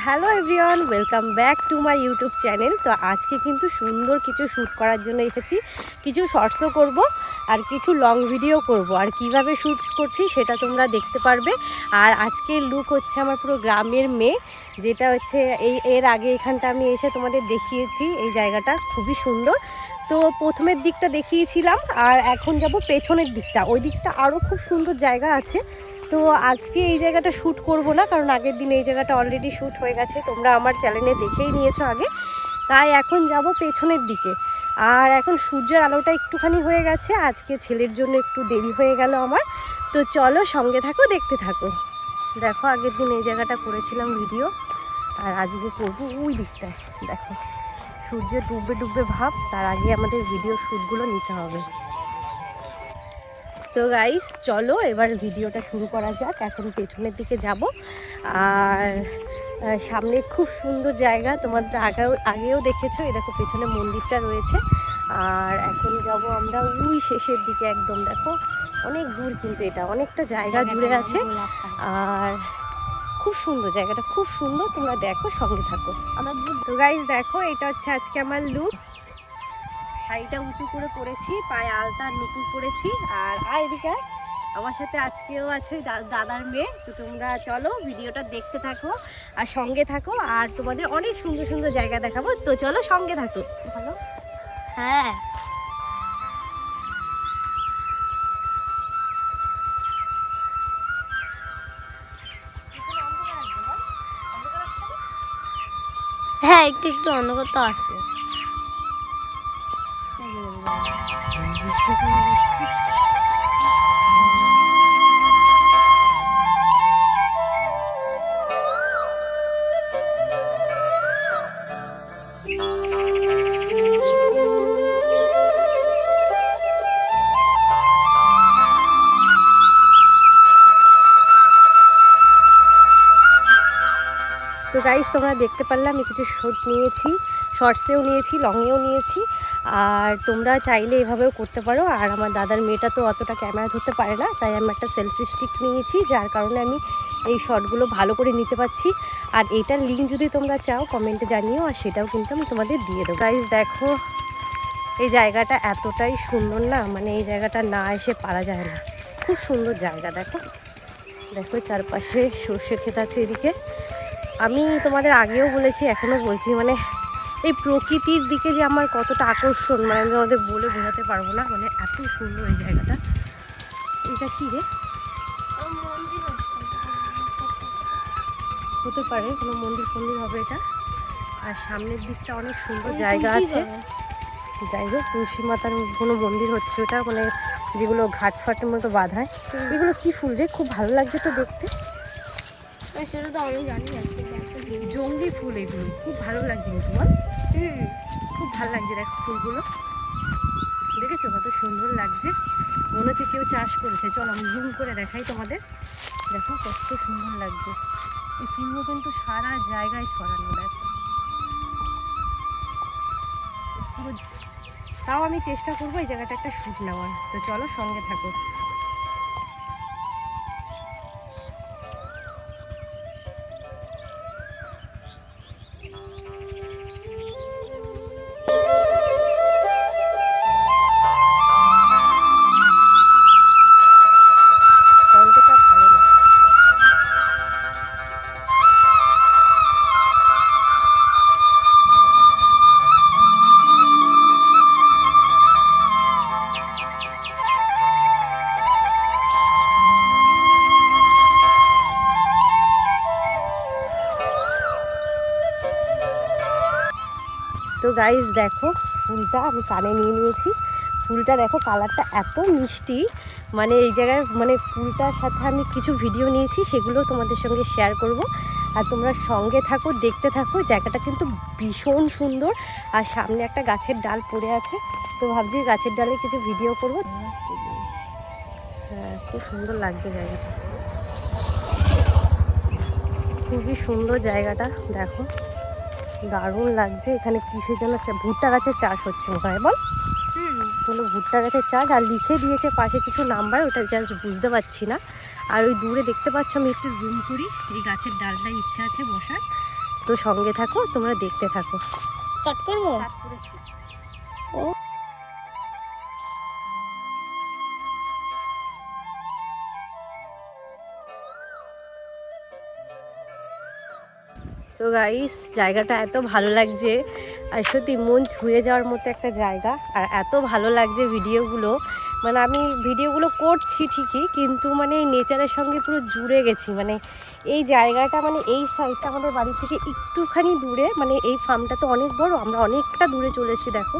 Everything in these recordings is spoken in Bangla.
Hello everyone, welcome back to my YouTube channel. তো আজকে কিন্তু সুন্দর কিছু শ্যুট করার জন্য এসেছি। কিছু শর্টসও করব আর কিছু লং ভিডিও করব, আর কিভাবে শ্যুট করছি সেটা তোমরা দেখতে পারবে। আর আজকের লুক হচ্ছে আমার পুরো গ্রামের মেয়ে, যেটা হচ্ছে এর আগে এখানটা আমি এসে তোমাদের দেখিয়েছি। এই জায়গাটা খুবই সুন্দর। তো প্রথমের দিকটা দেখিয়েছিলাম, আর এখন যাব পেছনের দিকটা। ওই দিকটা আরও খুব সুন্দর জায়গা আছে। তো আজকে এই জায়গাটা শ্যুট করব না, কারণ আগের দিন এই জায়গাটা অলরেডি শ্যুট হয়ে গেছে, তোমরা আমার চ্যানেলে দেখেই নিয়েছো আগে। তাই এখন যাব পেছনের দিকে। আর এখন সূর্যের আলোটা একটুখানি হয়ে গেছে, আজকে ছেলের জন্য একটু দেরি হয়ে গেল আমার। তো চলো সঙ্গে থাকো, দেখতে থাকো। দেখো, আগের দিন এই জায়গাটা করেছিলাম ভিডিও, আর আজকে করবো ওই দিকটায়। দেখো সূর্যের ডুববে ডুববে ভাব, তার আগে আমাদের ভিডিও শ্যুটগুলো নিতে হবে। তো গাইস চলো এবার ভিডিওটা শুরু করা যাক। এখন পেছনের দিকে যাব, আর সামনে খুব সুন্দর জায়গা, তোমাদের আগেও দেখেছো। এই দেখো পেছনে মন্দিরটা রয়েছে। আর এখন যাব আমরা ওই শেষের দিকে একদম। দেখো অনেক দূর, কিন্তু এটা অনেকটা জায়গা জুড়ে আছে। আর খুব সুন্দর জায়গাটা, খুব সুন্দর। তোমরা দেখো, সঙ্গে থাকো। তো গাইস দেখো, এটা হচ্ছে আজকে আমার লুক। শাড়িটা উঁচু করে পরেছি, পায়ে আলতা নুপুর পরেছি। আর এদিকে আমার সাথে আজকেও আছে দাদার মেয়ে। তো তোমরা চলো ভিডিওটা দেখতে থাকো আর সঙ্গে থাকো, আর তোমাদের অনেক সুন্দর সুন্দর জায়গা দেখাবো। তো চলো সঙ্গে থাকো। ভালো, হ্যাঁ। হ্যাঁ, একটু একটু অন্ধকার তো আছে। তো গাইস তোমরা দেখতে পারলে আমি কিছু শর্ট নিয়েছি, শর্টসেও নিয়েছি, লংয়েও নিয়েছি। আর তোমরা চাইলে এভাবেও করতে পারো। আর আমার দাদার মেয়েটা তো অতটা ক্যামেরা ধরতে পারে না, তাই আমি একটা সেলফি স্টিক নিয়েছি, যার কারণে আমি এই শর্টগুলো ভালো করে নিতে পারছি। আর এইটার লিঙ্ক যদি তোমরা চাও কমেন্টে জানিও, আর সেটাও কিন্তু আমি তোমাদের দিয়ে দেবো। গাইস দেখো, এই জায়গাটা এতটাই সুন্দর না, মানে এই জায়গাটা না এসে পারা যায় না। খুব সুন্দর জায়গা। দেখো দেখো চারপাশে সর্ষে ক্ষেত আছে এদিকে। আমি তোমাদের আগেও বলেছি, এখনও বলছি, মানে এই প্রকৃতির দিকে যে আমার কতটা আকর্ষণ, মানে আমি তোমাদের বলে বোঝাতে পারবো না। মানে এত সুন্দর এই জায়গাটা। এটা কি রে? হতে পারে কোনো মন্দির ফন্দির হবে এটা। আর সামনের দিকটা অনেক সুন্দর জায়গা আছে। যাই হোক, তুলসী মাতার কোনো মন্দির হচ্ছে ওটা, মানে যেগুলো ঘাট ফাটের মতো বাঁধায়। এগুলো কি ফুল রে? খুব ভালো লাগছে তো দেখতে। সেটা তো আমি জানি না। জঙ্গলি ফুল এগুলো, খুব ভালো লাগছে কিন্তু বল। খুব ভালো লাগছে দেখো ফুলগুলো, দেখেছো কত সুন্দর লাগছে। মনে হচ্ছে কেউ চাষ করেছে। চলো আমি জুম করে দেখাই তোমাদের। দেখো কত সুন্দর লাগছে। এই ফুলগুলো কিন্তু সারা জায়গায় ছড়ানো। দেখো পুরো। তাও আমি চেষ্টা করবো এই জায়গাটা একটা শ্যুট নেওয়ার। তো চলো সঙ্গে থাকো। তো গাইস দেখো, ফুলটা আমি কানে নিয়ে নিয়েছি। ফুলটা দেখো, কালারটা এত মিষ্টি। মানে এই জায়গায়, মানে ফুলটার সাথে আমি কিছু ভিডিও নিয়েছি, সেগুলো তোমাদের সঙ্গে শেয়ার করব। আর তোমরা সঙ্গে থাকো, দেখতে থাকো। জায়গাটা কিন্তু ভীষণ সুন্দর। আর সামনে একটা গাছের ডাল পড়ে আছে, তো ভাবছি গাছের ডালে কিছু ভিডিও করব। হ্যাঁ, খুব সুন্দর লাগছে জায়গাটা, খুবই সুন্দর জায়গাটা। দেখো দারুণ লাগছে। এখানে কিসের জন্য ভুট্টা গাছের চাষ হচ্ছে মনে হয়, বল। কোনো ভুট্টা গাছের চাষ। আর লিখে দিয়েছে পাশে কিছু নাম্বার, ওটা জাস্ট বুঝতে পারছি না। আর ওই দূরে দেখতে পাচ্ছ, আমি একটু জুম করি, এই গাছের ডালটায় ইচ্ছা আছে বসার। তো সঙ্গে থাকো, তোমরা দেখতে থাকো। স্টার্ট করবো। ও তো গাইস, জায়গাটা এত ভালো লাগছে আর সত্যি মন ছুঁয়ে যাওয়ার মতো একটা জায়গা। আর এত ভালো লাগছে ভিডিওগুলো, মানে আমি ভিডিওগুলো করছি ঠিকই, কিন্তু মানে এই নেচারের সঙ্গে পুরো জুড়ে গেছি। মানে এই জায়গাটা, মানে এই সাইডটা আমাদের বাড়ি থেকে একটুখানি দূরে, মানে এই ফার্মটা তো অনেক বড়, আমরা অনেকটা দূরে চলে এসেছি। দেখো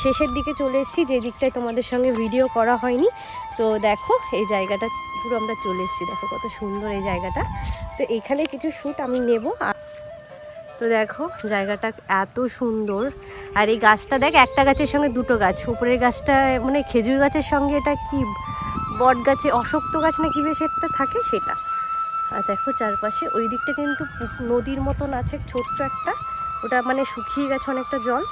শেষের দিকে চলে এসেছি, যে দিকটায় তোমাদের সঙ্গে ভিডিও করা হয়নি। তো দেখো এই জায়গাটা পুরো আমরা চলে এসেছি, দেখো কত সুন্দর এই জায়গাটা। তো এখানে কিছু শ্যুট আমি নেব। তো দেখো জায়গাটা এত সুন্দর। আর এই গাছটা দেখ, একটা গাছের সঙ্গে দুটো গাছ, উপরের গাছটা মানে খেজুর গাছের সঙ্গে এটা কি বট গাছে, অশক্ত গাছ না কি বেশ একটা থাকে সেটা। আর দেখো চারপাশে ওই দিকটা কিন্তু নদীর মতন আছে ছোট্ট একটা, ওটা মানে শুকিয়ে গেছে অনেকটা জল।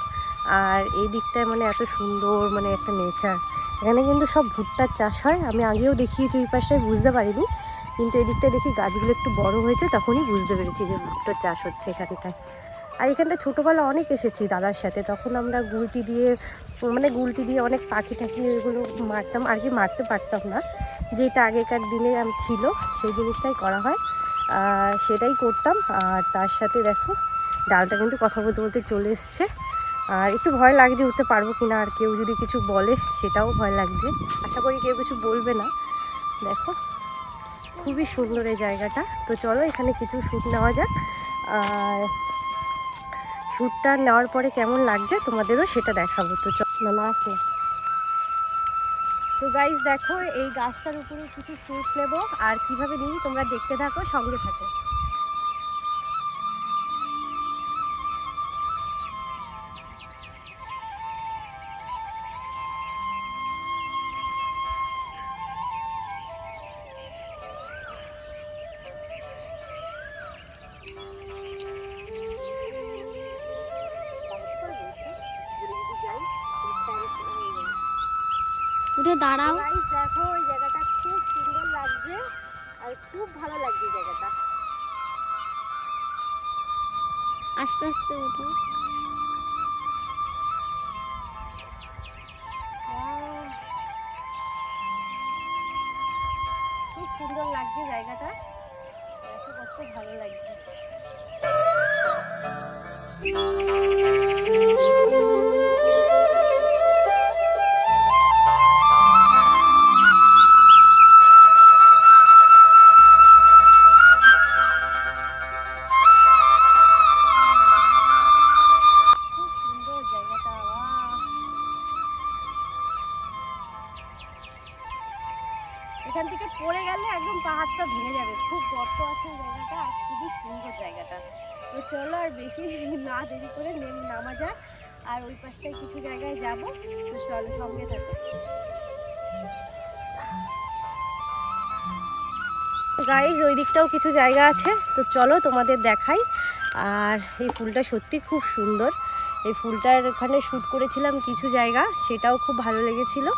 আর এই দিকটায় মানে এত সুন্দর মানে একটা নেচার। এখানে কিন্তু সব ভুট্টার চাষ হয়, আমি আগেও দেখিয়েছি ওই পাশটায়, বুঝতে পারিনি, কিন্তু এই দিকটায় দেখি গাছগুলো একটু বড় হয়েছে, তখনই বুঝতে পেরেছি যে ভুট্টার চাষ হচ্ছে এখানটায়। আর এখানটা ছোটোবেলা অনেক এসেছি দাদার সাথে, তখন আমরা গুলটি দিয়ে অনেক পাখি টাখি এগুলো মারতাম, আর কি মারতে পারতাম না, যেটা আগেকার দিনে ছিল সেই জিনিসটাই করা হয়, আর সেটাই করতাম। আর তার সাথে দেখো ডালটা কিন্তু কথা বলতে বলতে চলে এসছে। আর একটু ভয় লাগছে উঠতে পারবো কিনা, আর কেউ যদি কিছু বলে সেটাও ভয় লাগছে, আশা করি কেউ কিছু বলবে না। দেখো খুবই সুন্দর এই জায়গাটা। তো চলো এখানে কিছু শ্যুট নেওয়া যাক, আর শ্যুটটা নেওয়ার পরে কেমন লাগছে তোমাদেরও সেটা দেখাবো। তো চলো না আসলে। তো গাইস দেখো এই গাছটার উপরে কিছু শ্যুট নেব, আর কিভাবে নিই তোমরা দেখতে থাকো, সঙ্গে থাকো। উঠে দাঁড়াও। গাইস দেখো ওই জায়গাটা খুব সুন্দর লাগছে, আর খুব ভালো লাগছে জায়গাটা। আস্তে আস্তে উঠো। খুব সুন্দর লাগছে জায়গাটা, দেখো কত ভালো লাগছে। খুব সুন্দর জায়গাটা, বাহ! এখান থেকে পড়ে গেলে একদম পাহাড়টা ভেঙে যাবে, খুব গর্ত আছে এই জায়গাটা, আর খুবই সুন্দর জায়গাটা। তো চলো আর বেশি না দেরি করে নামা যাক, আর ওই পাশটায় কিছু জায়গায় যাব। তো চলো সঙ্গে থাকো। গাইজ ওই দিকটাও কিছু জায়গা আছে, তো চলো তোমাদের দেখাই। আর এই ফুলটা সত্যি খুব সুন্দর, এই ফুলটার ওখানে শ্যুট করেছিলাম কিছু জায়গা, সেটাও খুব ভালো লেগেছিল।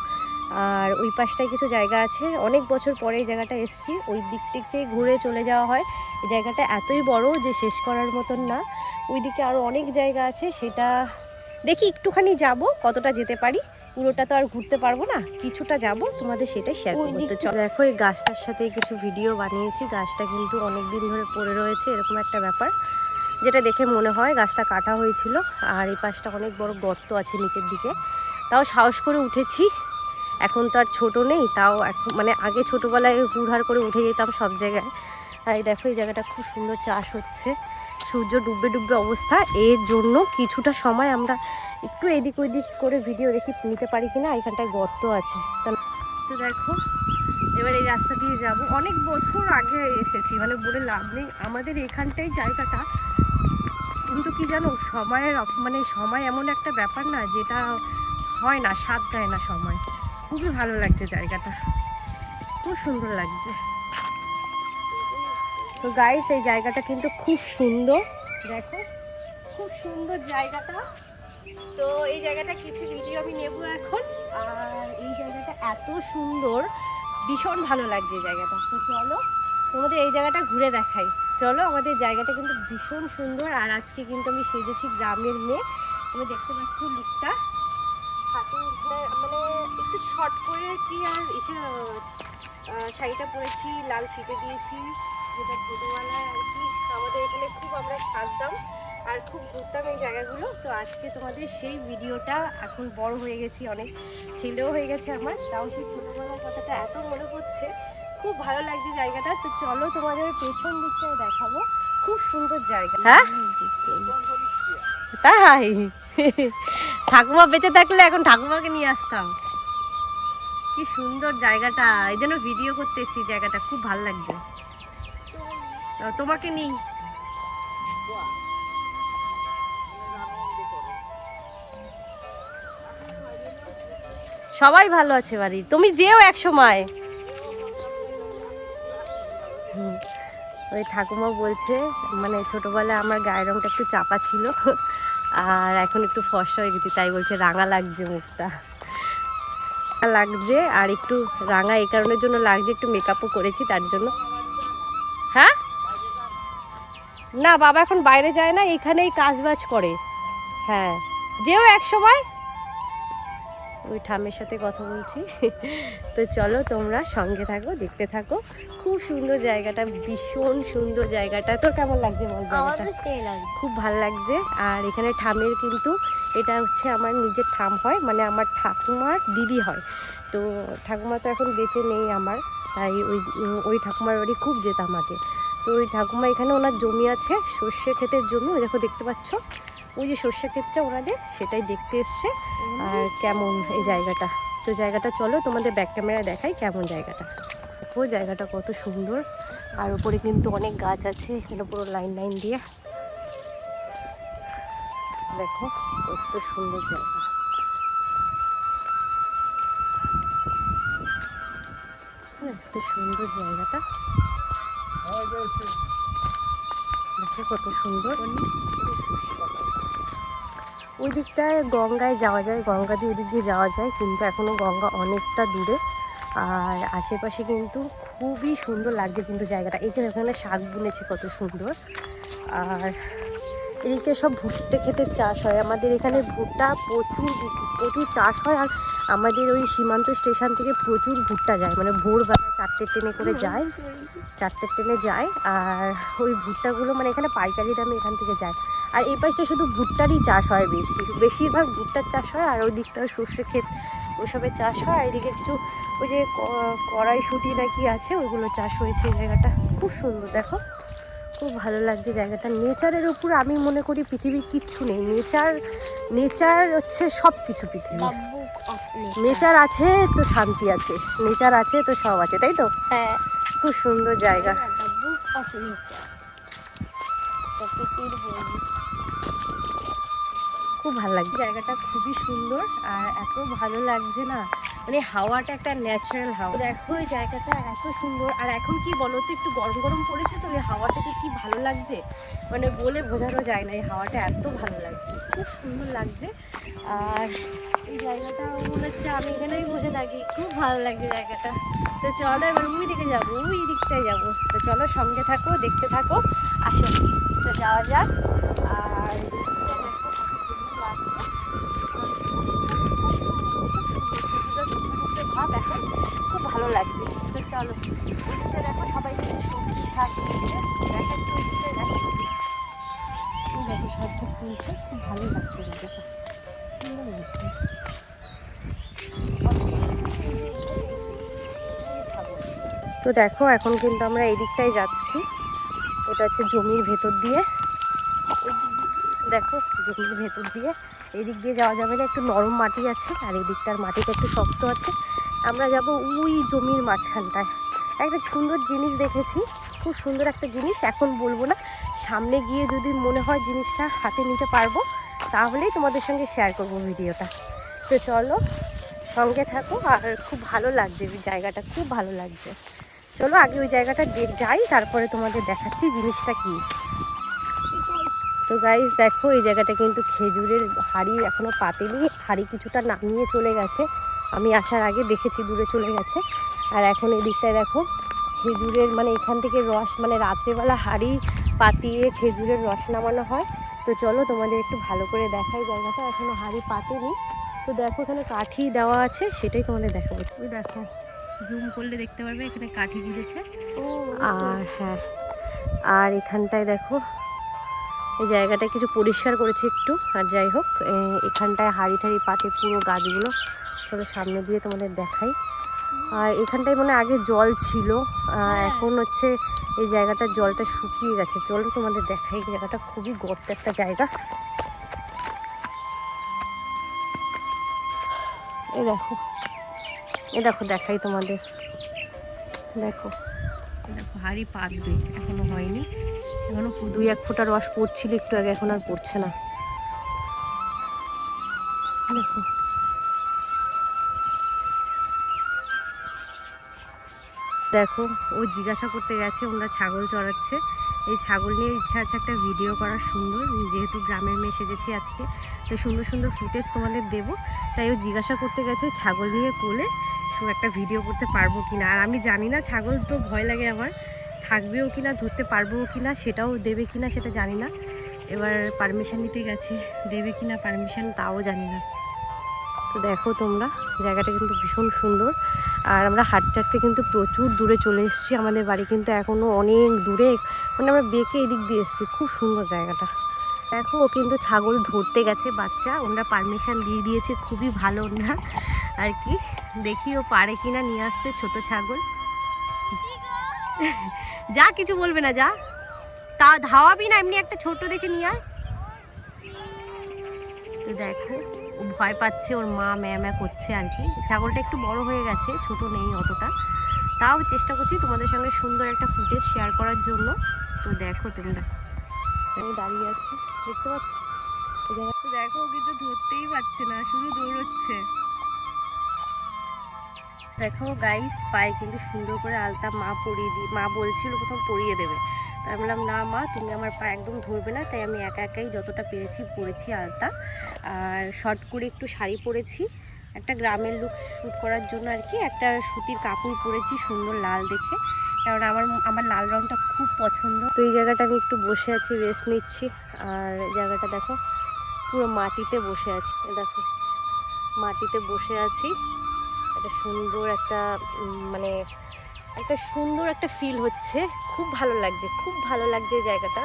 আর ওই পাশটায় কিছু জায়গা আছে, অনেক বছর পরে এই জায়গাটা এসেছি, ওই দিক থেকে ঘুরে চলে যাওয়া হয়। এই জায়গাটা এতই বড় যে শেষ করার মতন না, ওইদিকে আরও অনেক জায়গা আছে, সেটা দেখি একটুখানি যাব, কতটা যেতে পারি, পুরোটা তো আর ঘুরতে পারবো না, কিছুটা যাব, তোমাদের সেটাই শেয়ার করবো। তো চলো দেখো এই গাছটার সাথে কিছু ভিডিও বানিয়েছি, গাছটা কিন্তু অনেক দিন ধরে পড়ে রয়েছে, এরকম একটা ব্যাপার, যেটা দেখে মনে হয় গাছটা কাটা হয়েছিল। আর এই পাশটা অনেক বড় গর্ত আছে নিচের দিকে, তাও সাহস করে উঠেছি। এখন তো আর ছোটো নেই, তাও এখন মানে আগে ছোটোবেলায় হুড়হাড় করে উঠে যেতাম সব জায়গায়। আর এই দেখো এই জায়গাটা খুব সুন্দর চাষ হচ্ছে, সূর্য ডুববে ডুববে অবস্থা, এর জন্য কিছুটা সময় আমরা একটু এদিক ওইদিক করে ভিডিও দেখি নিতে পারি কিনা। এখানটায় গর্ত আছে। তো দেখো এবার এই রাস্তা দিয়ে যাব, অনেক বছর আগে এসেছি, মানে বলে লাভ নেই, আমাদের এখানটাই জায়গাটা, কিন্তু কি জানো সময়ের মানে সময় এমন একটা ব্যাপার না, যেটা হয় না, সাথ দেয় না সময়। খুবই ভালো লাগছে জায়গাটা, খুব সুন্দর লাগছে। তো গাইস এই জায়গাটা কিন্তু খুব সুন্দর, দেখো খুব সুন্দর জায়গাটা। তো এই জায়গাটা কিছু ভিডিও আমি নেব এখন, আর এই জায়গাটা এত সুন্দর, ভীষণ ভালো লাগছে এই জায়গাটা। তো চলো তোমাদের এই জায়গাটা ঘুরে দেখাই। চলো, আমাদের জায়গাটা কিন্তু ভীষণ সুন্দর। আর আজকে কিন্তু আমি সেজেছি গ্রামের মেয়ে, তুমি দেখতে পাচ্ছ লুকটা। হাতে মানে একটু শর্ট করে কি আর এসে শাড়িটা পরেছি, লাল ফিতে দিয়েছি, যেটা ছোটোবেলায় আর কি আমাদের এখানে খুব আমরা সাজতাম আর খুব ঘুরতাম এই জায়গাগুলো। তো আজকে তোমাদের সেই ভিডিওটা, এখন বড় হয়ে গেছি, অনেক ছেলেও হয়ে গেছে আমার, তাও সেই ছোটোবেলার কথাটা এত মনে পড়ছে, খুব ভালো লাগছে জায়গাটা। তো চলো তোমাদের পেছন দিকটাও দেখাবো, খুব সুন্দর জায়গা। হ্যাঁ তাই, ঠাকুমা বেঁচে থাকলে এখন ঠাকুমাকে নিয়ে আসতাম। কি সুন্দর জায়গাটা, এই জন্য ভিডিও করতে এসেছি, জায়গাটা খুব ভালো লাগছে। তোমাকে নিই, সবাই ভালো আছে বাড়ির, তুমি যেও এক সময়। ওই ঠাকুমা বলছে মানে ছোটবেলায় আমার গায়ের রংটা একটু চাপা ছিল আর এখন একটু ফর্সা হয়ে গেছি, তাই বলছে রাঙা লাগছে মুখটা, লাগছে। আর একটু রাঙা এই কারণের জন্য লাগছে, একটু মেকআপও করেছি তার জন্য। হ্যাঁ না, বাবা এখন বাইরে যায় না, এখানেই কাজবাজ করে। হ্যাঁ যেও এক সময়, ওই ঠামের সাথে কথা বলছি। তো চলো তোমরা সঙ্গে থাকো, দেখতে থাকো, খুব সুন্দর জায়গাটা, ভীষণ সুন্দর জায়গাটা। তোর কেমন লাগছে বল? জায়গাটা খুব ভালো লাগছে। আর এখানে ঠামের কিন্তু এটা হচ্ছে আমার নিজের ঠাম হয়, মানে আমার ঠাকুমার দিদি হয়। তো ঠাকুমা তো এখন বেঁচে নেই আমার, তাই ওই ঠাকুমার বাড়ি খুব যেতাম আগে। তো ওই ঠাকুমা এখানে ওনার জমি আছে সর্ষে ক্ষেতের জমি, ওই দেখো দেখতে পাচ্ছ ওই যে সর্ষে ক্ষেতটা ওনাদের, সেটাই দেখতে এসছে। আর কেমন এই জায়গাটা, তো জায়গাটা চলো তোমাদের ব্যাক ক্যামেরা দেখাই কেমন জায়গাটা। দেখো জায়গাটা কত সুন্দর, আর উপরে কিন্তু অনেক গাছ আছে এখানে পুরো লাইন লাইন দিয়ে। দেখো কত সুন্দর জায়গা, এত সুন্দর জায়গাটা, দেখো কত সুন্দর। ওই দিকটায় গঙ্গায় যাওয়া যায়, গঙ্গা দিয়ে ওই দিক দিয়ে যাওয়া যায়, কিন্তু এখনও গঙ্গা অনেকটা দূরে। আর আশেপাশে কিন্তু খুবই সুন্দর লাগছে কিন্তু জায়গাটা। এখানে শাক বুনেছে কত সুন্দর। আর এদিকে সব ভুট্টে ক্ষেতের চাষ হয়, আমাদের এখানে ভুট্টা প্রচুর প্রচুর চাষ হয়। আর আমাদের ওই সীমান্ত স্টেশন থেকে প্রচুর ভুট্টা যায়, মানে ভোরবেলা 4টে ট্রেনে করে যায়, 4টে ট্রেনে যায়। আর ওই ভুট্টাগুলো মানে এখানে পাইকারি দামে এখান থেকে যায়। আর এই পাশটা শুধু ভুট্টারই চাষ হয়, বেশিরভাগ ভুট্টার চাষ হয়। আর ওই দিকটা সর্ষে ক্ষেত ওইসবের চাষ হয়। আর এদিকে কিছু ওই যে কড়াইশুঁটি নাকি আছে, ওইগুলো চাষ হয়েছে। এই জায়গাটা খুব সুন্দর, দেখো খুব ভালো লাগছে জায়গাটা। নেচারের উপর আমি মনে করি পৃথিবীর কিচ্ছু নেই, নেচার হচ্ছে সব কিছু। পৃথিবী নেচার আছে তো শান্তি আছে, নেচার আছে তো সব আছে, তাই তো? হ্যাঁ, খুব সুন্দর জায়গা, খুব ভালো লাগছে জায়গাটা, খুবই সুন্দর। আর এত ভালো লাগছে না, মানে হাওয়াটা একটা ন্যাচারাল হাওয়া। দেখো এই জায়গাটা এত সুন্দর। আর এখন কি বলো তো, একটু গরম গরম পড়েছে, তো এই হাওয়াটা যে কি ভালো লাগছে, মানে বলে বোঝানো যায় না, এই হাওয়াটা এত ভালো লাগছে, খুব সুন্দর লাগছে। আর এই জায়গাটা মনে হচ্ছে আমি এখানেই বসে থাকি, খুব ভালো লাগছে জায়গাটা। তো চলো এবার ওই দিকে যাবো, ওই দিকটায় যাবো। তো চলো সঙ্গে থাকো, দেখতে থাকো, আসো তো যাওয়া যাক। আর ভাব এখন খুব ভালো লাগছে। তো চলো ওইদিকে দেখো, সবাই কিন্তু সবজি শাক দিয়েছে, দেখো একটু ওইদিকে দেখো, দেখো সবজি তুলছে, খুব ভালো লাগছে জায়গাটা, সুন্দর লাগছে। তো দেখো এখন কিন্তু আমরা এই দিকটায় যাচ্ছি, এটা হচ্ছে জমির ভেতর দিয়ে, দেখো জমির ভেতর দিয়ে এই দিক দিয়ে যাওয়া যাবে না, একটু নরম মাটি আছে। আর এই দিকটার মাটিটা একটু শক্ত আছে। আমরা যাব ওই জমির মাঝখানটায়। একটা সুন্দর জিনিস দেখেছি, খুব সুন্দর একটা জিনিস, এখন বলবো না, সামনে গিয়ে যদি মনে হয় জিনিসটা হাতে নিতে পারবো তাহলেই তোমাদের সঙ্গে শেয়ার করবো ভিডিওটা। তো চলো সঙ্গে থাকো। আর খুব ভালো লাগছে জায়গাটা, খুব ভালো লাগছে। চলো আগে ওই জায়গাটা যাই, তারপরে তোমাদের দেখাচ্ছি জিনিসটা কি। তো গাইস দেখো এই জায়গাটা কিন্তু খেজুরের হাড়ি এখনও পাতেনি, হাড়ি কিছুটা নামিয়ে চলে গেছে, আমি আসার আগে দেখেছি দূরে চলে গেছে। আর এখন এই দিকটায় দেখো খেজুরের মানে এখান থেকে রস মানে রাত্রেবেলা হাঁড়ি পাতিয়ে খেজুরের রস নামানো হয়। তো চলো তোমাদের একটু ভালো করে দেখাই জায়গাটা, এখনো হাঁড়ি পাতেনি। তো দেখো এখানে কাঠি দেওয়া আছে, সেটাই তোমাদের দেখাবো। ওই দেখো জুম করলে দেখতে পারবে এখানে কাঠি দিয়েছে। আর হ্যাঁ, আর এখানটায় দেখো এই জায়গাটা কিছু পরিষ্কার করেছে একটু। আর যাই হোক এখানটায় হাঁড়ি ঠাড়ি পাতে পুরো গাছগুলো। চলো সামনে দিয়ে তোমাদের দেখাই। আর এখানটায় মানে আগে জল ছিল, এখন হচ্ছে এই জায়গাটার জলটা শুকিয়ে গেছে। চলো তোমাদের দেখাই, এই জায়গাটা খুবই গর্ত একটা জায়গা। এই দেখো, এই দেখো দেখাই তোমাদের, দেখো দেখো হাঁড়ি পাতবে, এখনো হয়নি, এখনো 2-1 ফোঁটা রস পড়ছিল একটু আগে, এখন আর পড়ছে না। দেখো দেখো ও জিজ্ঞাসা করতে গেছে ওনারা ছাগল চড়াচ্ছে। এই ছাগল নিয়ে ইচ্ছা আছে একটা ভিডিও করার সুন্দর, যেহেতু গ্রামের মেয়ে সেজেছি আজকে, তো সুন্দর সুন্দর ফুটেজ তোমাদের দেবো। তাই ও জিজ্ঞাসা করতে গেছে ছাগল নিয়ে কোলে একটা ভিডিও করতে পারবো কিনা। আর আমি জানি না, ছাগল তো ভয় লাগে আমার, থাকবেও কিনা, ধরতে পারবো কিনা, সেটাও দেবে কিনা সেটা জানি না। এবার পারমিশন নিতে গেছে, দেবে কিনা পারমিশন তাও জানি না। তো দেখো তোমরা জায়গাটা কিন্তু ভীষণ সুন্দর। আর আমরা হাঁটতে হাঁটতে কিন্তু প্রচুর দূরে চলে এসেছি, আমাদের বাড়ি কিন্তু এখনও অনেক দূরে, মানে আমরা বেঁকে এদিক দিয়ে এসেছি। খুব সুন্দর জায়গাটা। দেখো ও কিন্তু ছাগল ধরতে গেছে বাচ্চা, ওনারা পারমিশন দিয়ে দিয়েছে, খুবই ভালো ওনারা আর কি। দেখি ও পারে কিনা নিয়ে আসতে ছোট ছাগল। যা কিছু বলবে না, যা তা ধাওয়াবি না, এমনি একটা ছোট দেখে নিয়ে আয়। তো দেখো ও ভয় পাচ্ছে, ওর মা ম্যা করছে আর কি। ছাগলটা একটু বড় হয়ে গেছে, ছোট নেই অতটা, তাও চেষ্টা করছি তোমাদের সঙ্গে সুন্দর একটা ফুটেজ শেয়ার করার জন্য। তো দেখো তোমরা, আমি দাঁড়িয়ে আছি দেখতে পাচ্ছ, দেখো কিন্তু ধরতেই পারছে না, শুধু দৌড়চ্ছে। দেখো গাইস পায়ে কিন্তু সুন্দর করে আলতা মা পরিয়ে দিই, মা বলছিল প্রথম পরিয়ে দেবে, তাই আমি বললাম না মা তুমি আমার পা একদম ধরবে না। তাই আমি একা একাই যতটা পেরেছি পরেছি আলতা। আর শর্ট করে একটু শাড়ি পরেছি, একটা গ্রামের লুক শ্যুট করার জন্য আর কি। একটা সুতির কাপড় পরেছি সুন্দর লাল দেখে, কারণ আমার লাল রঙটা খুব পছন্দ। তো এই জায়গাটা আমি একটু বসে আছি, রেস্ট নিচ্ছি। আর জায়গাটা দেখো পুরো মাটিতে বসে আছি, দেখো মাটিতে বসে আছি। একটা সুন্দর একটা মানে একটা সুন্দর একটা ফিল হচ্ছে, খুব ভালো লাগছে, খুব ভালো লাগছে জায়গাটা।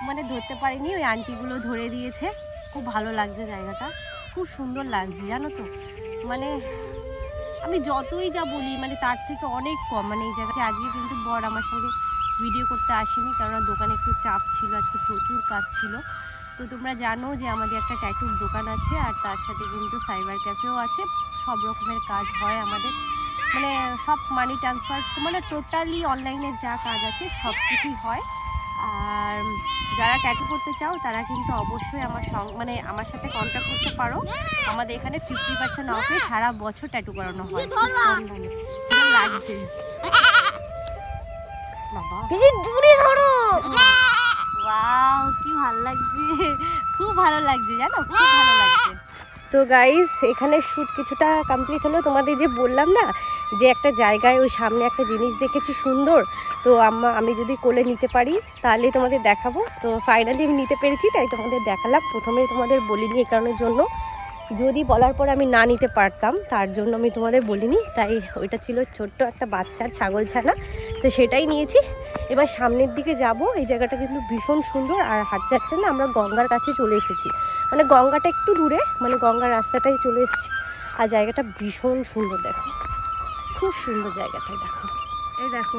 মানে ধরতে পারিনি, ওই আন্টিগুলো ধরে দিয়েছে, খুব ভালো লাগছে জায়গাটা, খুব সুন্দর লাগছে জানো তো। মানে আমি যতই যা বলি মানে তার থেকে অনেক কম। মানে এই জায়গাটা আজকে কিন্তু বর আমার সঙ্গে ভিডিও করতে আসেনি, কারণ দোকানে একটু চাপ ছিল, আজকে প্রচুর কাজ ছিল। তো তোমরা জানো যে আমাদের একটা ট্যাটুর দোকান আছে, আর তার সাথে কিন্তু সাইবার ক্যাফেও আছে। সব রকমের কাজ হয় আমাদের, মানে সব মানি ট্রান্সফার, মানে টোটালি অনলাইনে যা কাজ আছে সব কিছুই হয়। আর যারা ট্যাটু করতে চাও তারা কিন্তু অবশ্যই মানে আমার সাথে কন্ট্যাক্ট করতে পারো। আমাদের এখানে 50% অফে সারা বছর ট্যাটু করানো হয়। লাগছে বাবা, বেশি দূরে ধরো। ওয়াও কি ভালো লাগছে, খুব ভালো লাগছে জানো, খুব ভালো লাগছে। তো গাইস এখানে শ্যুট কিছুটা কমপ্লিট হলো। তোমাদের যে বললাম না যে একটা জায়গায় ওই সামনে একটা জিনিস দেখেছি সুন্দর, তো আমি যদি কোলে নিতে পারি তাহলে তোমাদের দেখাবো। তো ফাইনালি আমি নিতে পেরেছি, তাই তোমাদের দেখালাম। প্রথমে তোমাদের বলিনি এই কারণের জন্য, যদি বলার পরে আমি না নিতে পারতাম তার জন্য আমি তোমাদের বলিনি। তাই ওইটা ছিল ছোট্ট একটা বাচ্চার ছাগল ছানা, তো সেটাই নিয়েছি। এবার সামনের দিকে যাব। এই জায়গাটা কিন্তু ভীষণ সুন্দর। আর হাঁটতে হাঁটতে না আমরা গঙ্গার কাছে চলে এসেছি, মানে গঙ্গাটা একটু দূরে, মানে গঙ্গার রাস্তাটাই চলে এসেছি। আর জায়গাটা ভীষণ সুন্দর, দেখো খুব সুন্দর জায়গাটাই। দেখো এই দেখো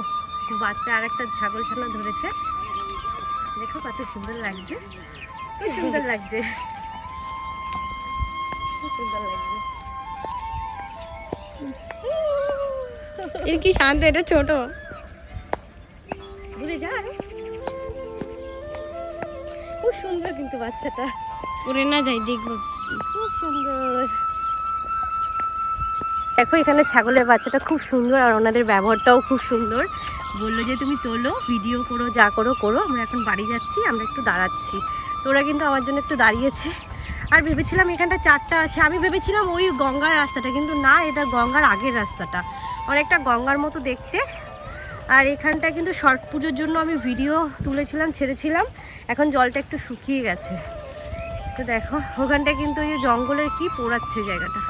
বাচ্চা আর একটা ছাগল ছানা ধরেছে, দেখো কত সুন্দর লাগছে, খুব সুন্দর লাগছে, খুব সুন্দর লাগছে। এর কি শান্ত, এটা ছোট। দূরে যা, খুব সুন্দর কিন্তু বাচ্চাটা, উড়ে না যাই দেখবো। খুব সুন্দর। দেখো এখানে ছাগলের বাচ্চাটা খুব সুন্দর, আর ওনাদের ব্যবহারটাও খুব সুন্দর। বললো যে তুমি তোলো, ভিডিও করো, যা করো করো, আমরা এখন বাড়ি যাচ্ছি, আমরা একটু দাঁড়াচ্ছি। তো ওরা কিন্তু আমার জন্য একটু দাঁড়িয়েছে। আর ভেবেছিলাম এখানটা 4টা আছে, আমি ভেবেছিলাম ওই গঙ্গার রাস্তাটা, কিন্তু না, এটা গঙ্গার আগের রাস্তাটা, অনেকটা গঙ্গার মতো দেখতে। আর এখানটা কিন্তু ছট পুজোর জন্য আমি ভিডিও তুলেছিলাম, ছেড়েছিলাম, এখন জলটা একটু শুকিয়ে গেছে। তো দেখো ওখানটা কিন্তু ওই যে জঙ্গলের কি পোড়াচ্ছে জায়গাটা,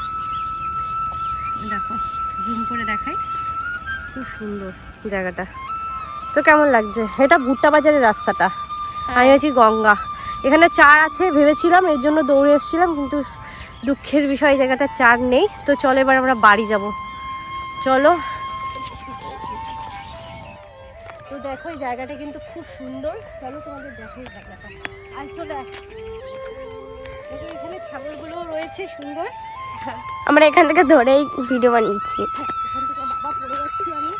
দেখো জুম করে দেখাই, খুব সুন্দর জায়গাটা। তো কেমন লাগছে? এটা ভুট্টা বাজারের রাস্তাটা, আমি আছি গঙ্গা। এখানে চার আছে ভেবেছিলাম, এর জন্য দৌড়ে এসেছিলাম, কিন্তু দুঃখের বিষয় জায়গাটা চার নেই। তো চলো এবার আমরা বাড়ি যাব, চলো। তো দেখো এই জায়গাটা কিন্তু খুব সুন্দর, চলো তোমাদের দেখো এই জায়গাটা। আর চলে এখানে ছাগলগুলোও রয়েছে সুন্দর। আমরা এখান থেকে ধরেই ভিডিও বানিয়েছি। এখান থেকে বাবা পড়ে যাচ্ছি আমি,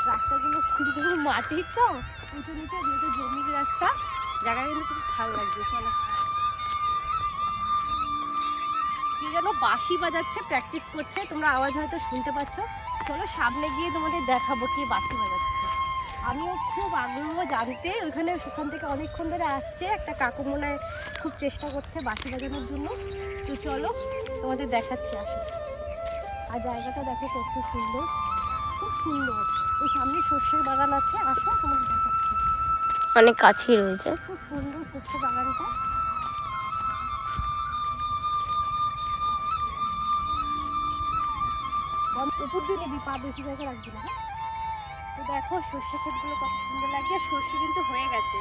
রাস্তাগুলো খুব মাটির তো উঁচু নিচে, যেহেতু জমির রাস্তা, জায়গাটা কিন্তু খুব ভালো লাগছে। চলো, কি যেন বাঁশি বাজাচ্ছে, প্র্যাকটিস করছে, তোমরা আওয়াজ হয়তো শুনতে পাচ্ছ। চলো সামনে গিয়ে তোমাদের দেখাবো কি বাঁশি বাজাচ্ছে। আমিও খুব আগ্রহ জানতে, ওইখানে সেখান থেকে অনেকক্ষণ ধরে আসছে একটা কাকু, মনে হয় খুব চেষ্টা করছে বাঁশি বাজানোর জন্য। তো চলো তোমাদের দেখাচ্ছি, আসো। আর জায়গাটা দেখো কত সুন্দর, খুব সুন্দর। ওই সামনে সর্ষের বাগান আছে, আসো তোমাদের দেখাচ্ছি। অনেক কাছেই রয়েছে, খুব সুন্দর সর্ষে বাগানটা। উপর দিয়ে নেবি, পা বেশি জায়গা রাখবি না। তো দেখো সর্ষে ক্ষেতগুলো কত সুন্দর লাগছে, আর সর্ষে কিন্তু হয়ে গেছে,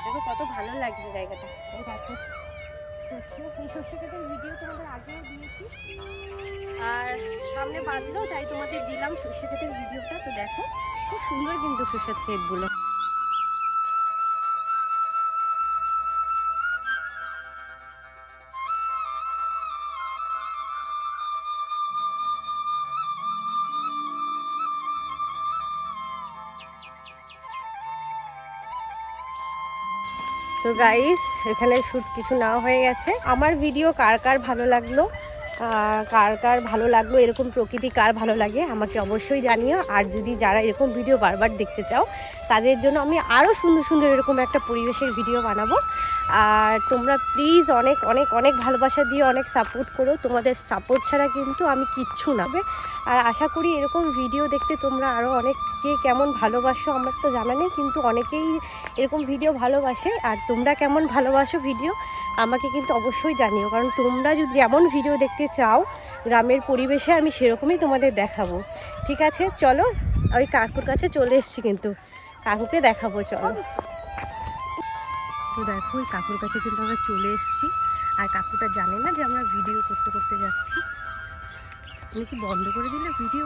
দেখো কত ভালো লাগছে জায়গাটা। এই দেখো সর্ষে, এই সর্ষে ক্ষেতের ভিডিও তোমাদের আগেও দিয়েছি, আর সামনে বাঁধলো তাই তোমাদের দিলাম সর্ষে ক্ষেতের ভিডিওটা। তো দেখো খুব সুন্দর কিন্তু সর্ষের ক্ষেতগুলো। তো গাইস এখানে শ্যুট কিছু না হয়ে গেছে। আমার ভিডিও কার কার ভালো লাগলো, কার কার ভালো লাগলো, এরকম প্রকৃতি কার ভালো লাগে আমাকে অবশ্যই জানিও। আর যদি যারা এরকম ভিডিও বারবার দেখতে চাও, তাদের জন্য আমি আরও সুন্দর সুন্দর এরকম একটা পরিবেশের ভিডিও বানাবো। আর তোমরা প্লিজ অনেক অনেক অনেক ভালোবাসা দিয়ে অনেক সাপোর্ট করো, তোমাদের সাপোর্ট ছাড়া কিন্তু আমি কিচ্ছু না। আর আশা করি এরকম ভিডিও দেখতে তোমরা আরও অনেকে কেমন ভালোবাসো আমার তো জানা নেই, কিন্তু অনেকেই এরকম ভিডিও ভালোবাসে। আর তোমরা কেমন ভালোবাসো ভিডিও আমাকে কিন্তু অবশ্যই জানিও, কারণ তোমরা যদি যেমন ভিডিও দেখতে চাও গ্রামের পরিবেশে, আমি সেরকমই তোমাদের দেখাবো। ঠিক আছে চলো, ওই কাকুর কাছে চলে এসেছি, কিন্তু কাকুকে দেখাবো, চলো। তো দেখো ওই কাকুর কাছে কিন্তু আমরা চলে এসেছি, আর কাকুটা জানে না যে আমরা ভিডিও করতে করতে যাচ্ছি। তুমি কি বন্ধ করে দিলে ভিডিও?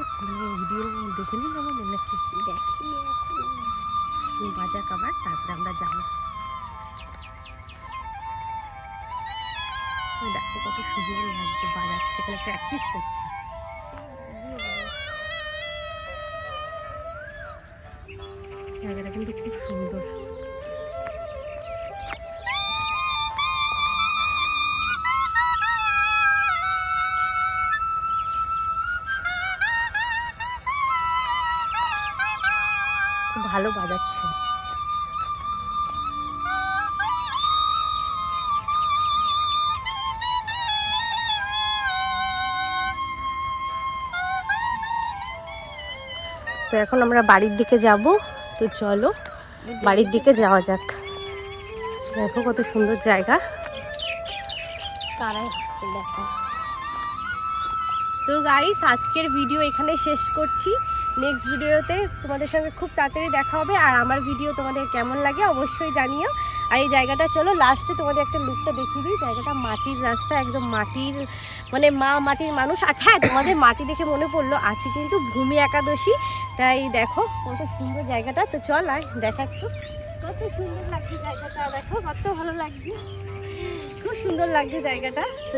ভিডিও দেখে নিন আমাদের নাকি? দেখি বাজার খাবার, তারপরে আমরা যাবো। দেখো কত সুন্দর লাগছে, বাজাচ্ছে, এখানে প্র্যাকটিস করছে। জায়গাটা কিন্তু খুব সুন্দর। ভালো বাজাচ্ছে। তো এখন আমরা বাড়ির দিকে যাব, তো চলো বাড়ির দিকে যাওয়া যাক। দেখো কত সুন্দর জায়গা। তো গাইস আজকের ভিডিও এখানে শেষ করছি, নেক্সট ভিডিওতে তোমাদের সঙ্গে খুব তাড়াতাড়ি দেখা হবে। আর আমার ভিডিও তোমাদের কেমন লাগে অবশ্যই জানিও। আর এই জায়গাটা চলো লাস্টে তোমাদের একটা লুকটা দেখিয়ে দিই। জায়গাটা মাটির রাস্তা, একদম মাটির, মানে মা মাটির মানুষ। আর হ্যাঁ, তোমাদের মাটি দেখে মনে পড়লো আছে কিন্তু ভূমি একাদশী, তাই দেখো কত সুন্দর জায়গাটা। তো চল আর দেখা একটু, কত সুন্দর লাগছে জায়গাটা, দেখো কত ভালো লাগছে, খুব সুন্দর লাগছে জায়গাটা। তো